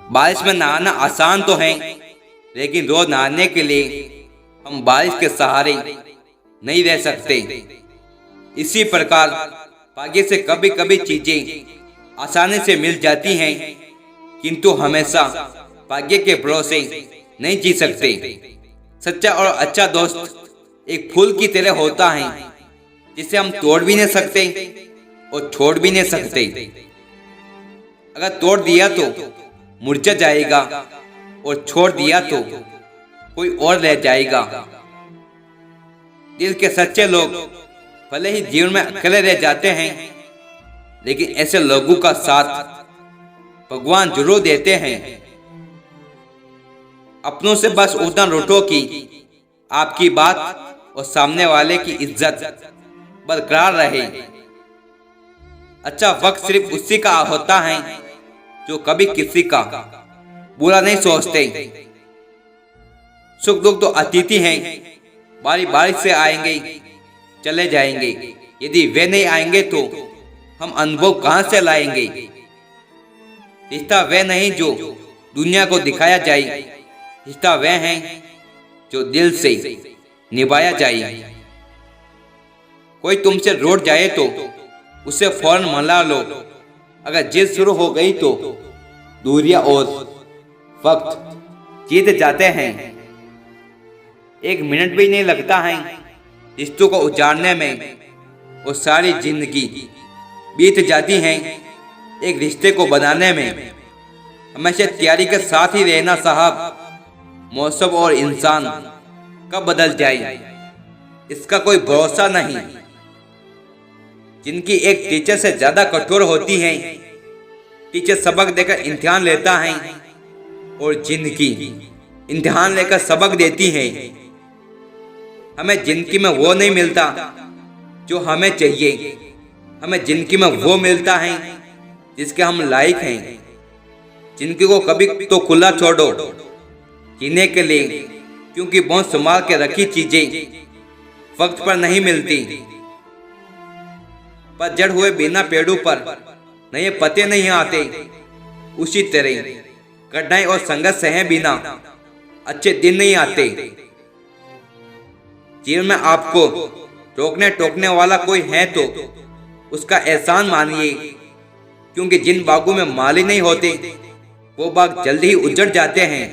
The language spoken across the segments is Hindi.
बारिश में नहाना आसान तो है, लेकिन रोज नहाने के लिए हम बारिश के सहारे नहीं रह सकते। इसी प्रकार भाग्य से कभी कभी चीजें आसानी से मिल जाती हैं, किंतु हमेशा भाग्य के भरोसे नहीं जी सकते। सच्चा और अच्छा दोस्त एक फूल की तरह होता है, जिसे हम तोड़ भी नहीं सकते और छोड़ भी नहीं सकते। अगर तोड़ दिया तो मुरझा जाएगा और छोड़ दिया तो कोई और रह जाएगा। दिल के सच्चे लोग भले ही जीवन में अकेले रह जाते हैं, लेकिन ऐसे लोगों का साथ भगवान जरूर देते हैं। अपनों से बस उतना रूठो कि आपकी बात और सामने वाले की इज्जत बरकरार रहे। अच्छा वक्त सिर्फ उसी का होता है जो कभी किसी का बुरा नहीं सोचते। सुख दुख तो अतिथि हैं, बारी बारी से आएंगे चले जाएंगे। यदि वे नहीं आएंगे तो हम अनुभव कहां से लाएंगे। रिश्ता वह नहीं जो दुनिया को दिखाया जाए, रिश्ता वह है जो दिल से निभाया जाए। कोई तुमसे रूठ जाए तो उसे फौरन मना लो। अगर जिद शुरू हो गई तो दूरियां और वक्त जीत जाते हैं। एक मिनट भी नहीं लगता है रिश्तों को उजाड़ने में, और सारी जिंदगी बीत जाती है एक रिश्ते को बनाने में। हमेशा तैयारी के साथ ही रहना साहब। मौसम और इंसान कब बदल जाए इसका कोई भरोसा नहीं। जिनकी एक टीचर से ज्यादा कठोर होती है, टीचर सबक देकर इम्तिहान लेता है, और जिंदगी इम्तिहान लेकर सबक देती है। हमें जिंदगी में वो नहीं मिलता जो हमें चाहिए, हमें जिंदगी में वो मिलता है जिसके हम लायक हैं। जिंदगी को कभी तो खुला छोड़ो जीने के लिए, क्योंकि बहुत संभाल के रखी चीजें वक्त पर नहीं मिलती। पतझड़ हुए बिना पेड़ों पर नए पत्ते नहीं आते, उसी तरह कठिनाई और संघर्ष सहे बिना अच्छे दिन नहीं आते। जीवन में आपको रोकने टोकने वाला कोई है तो उसका एहसान मानिए, क्योंकि जिन बागों में माली नहीं होते वो बाग जल्दी ही उजड़ जाते हैं।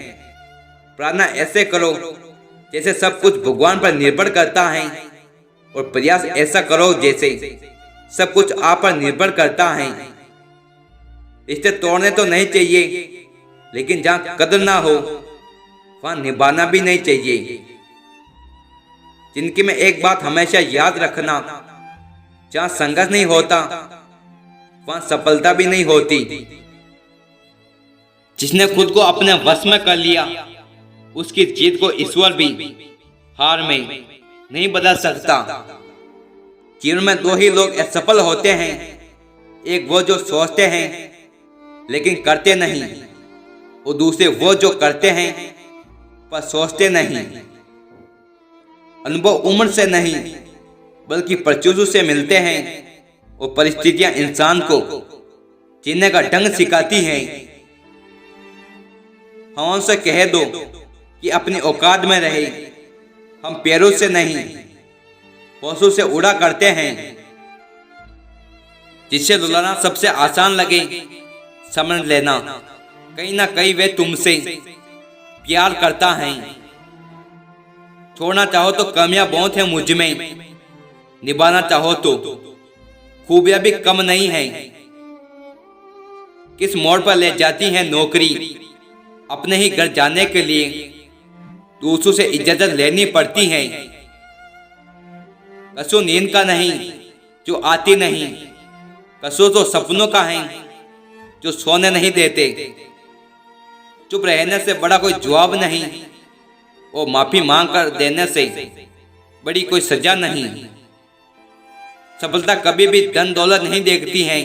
प्रार्थना ऐसे करो जैसे सब कुछ भगवान पर निर्भर करता है, और प्रयास ऐसा करो जैसे सब कुछ आप पर निर्भर करता है। रिश्ते तोड़ने तो नहीं चाहिए, लेकिन जहाँ कदर ना हो वहाँ निभाना भी नहीं चाहिए। जिंदगी में एक बात हमेशा याद रखना, जहाँ संघर्ष नहीं होता वहाँ सफलता भी नहीं होती। जिसने खुद को अपने वश में कर लिया, उसकी जीत को ईश्वर भी हार में नहीं बदल सकता। जीवन में दो ही लोग असफल होते हैं, एक वो जो सोचते हैं लेकिन करते नहीं, और दूसरे वो जो करते हैं पर सोचते नहीं। अनुभव उम्र से नहीं बल्कि प्रचुर से मिलते हैं, और परिस्थितियां इंसान को जीने का ढंग सिखाती हैं। हवाओं से कह दो कि अपनी औकात में रहे। हम पैरों से नहीं हौसलों से उड़ा करते हैं। जिससे रुलाना सबसे आसान लगे समझ लेना, कहीं ना कहीं वे तुमसे प्यार करता है। छोड़ना चाहो तो कमियां बहुत है मुझ में, निभाना चाहो तो खूबियां भी कम नहीं है। किस मोड़ पर ले जाती है नौकरी, अपने ही घर जाने के लिए दूसरों से इजाजत लेनी पड़ती है। कसूर नींद का नहीं जो आती नहीं, कसूर तो सपनों का है जो सोने नहीं देते। चुप रहने से बड़ा कोई जवाब नहीं, और माफी मांग कर देने से बड़ी कोई सजा नहीं। सफलता कभी भी धन दौलत नहीं देखती है,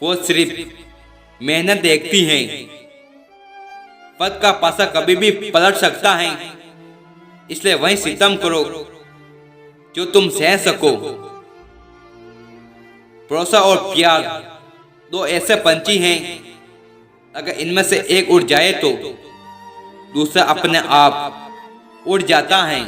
वो सिर्फ मेहनत देखती है। पद का पासा कभी भी पलट सकता है, इसलिए वही सितम करो जो तुम सह सको। भरोसा और प्यार दो ऐसे पंछी हैं अगर इनमें से एक उड़ जाए तो दूसरा अपने आप उड़ जाता है।